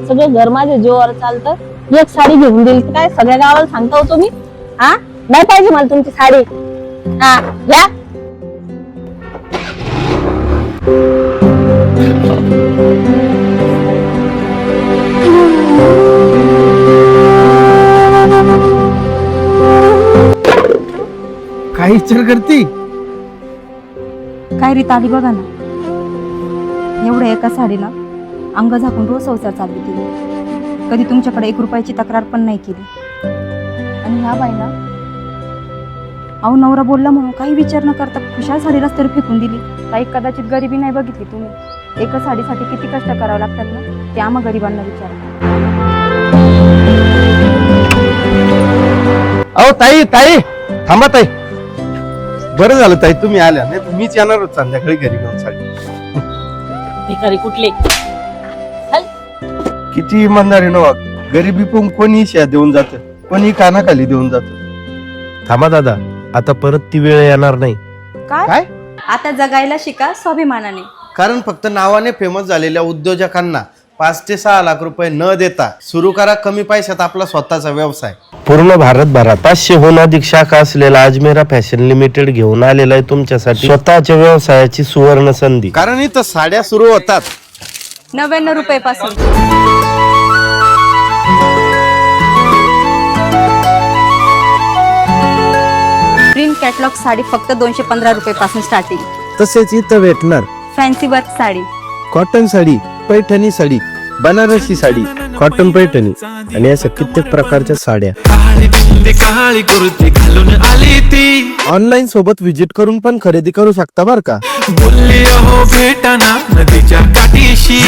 सगळं घर माझ्या जीवावर चालतं. एक साडी घेऊन दिली काय सगळ्या गावाला सांगता हो तुम्ही? हा, नाही पाहिजे मला तुमची साडी. हा घ्या. काय विचार करती? काय रीत आली बघा ना, एवढ्या एका साडीला अंग झाकून रोज संसार चालू केली. कधी तुमच्याकडे 1 रुपयाची तक्रार पण नाही केली. आणि ह्या बाईला अहो नवरा बोलला म्हणून काही विचार न करता खुशाल साडीलाच तरी फेकून दिली. काही कदाचित गरिबी नाही बघितली तुम्ही. एका साडीसाठी किती कष्ट करावे लागतात ना, ते आम्हा गरिबांना विचारा. अहो ताई ताई थांबा ताई. बरं झालं ताई तुम्ही आल्या, नाही तर मीच येणार होत संध्याकाळी घरी घेऊन साडी. भिकारी कुठले? किती इमानदारी न वाग. गरिबी पण कोणी शिया देऊन जात, कोणी कानाखाली देऊन जात. थांबा दादा, आता परत ती वेळ येणार नाही. काय? आता जगायला शिका स्वाभिमानाने. कारण फक्त नावाने फेमस झालेल्या उद्योजकांना 5 ते 6 लाख रुपये न देता सुरू करा कमी पैशात आपला स्वतःचा व्यवसाय. पूर्ण भारतभरात 500हून अधिक शाखा असलेला अजमेरा फॅशन लिमिटेड घेऊन आलेला आहे तुमच्यासाठी स्वतःच्या व्यवसायाची सुवर्ण संधी. कारण इथं साड्या सुरू होतात 99 रुपये-पासून. प्रिंट कॅटलॉग साडी फक्त 215 रुपये-पासून स्टार्टिंग. तसेच इथं भेटणार fancy work sari, cotton sari, Paithani sari, Banarasi sari, cotton Paithani आणि अशा कित्येक प्रकारच्या साड्या. ऑनलाईन सोबत विजिट करून पण खरेदी करू शकता बर का. बोलली अहो भेटाना नदीच्या काठीशी.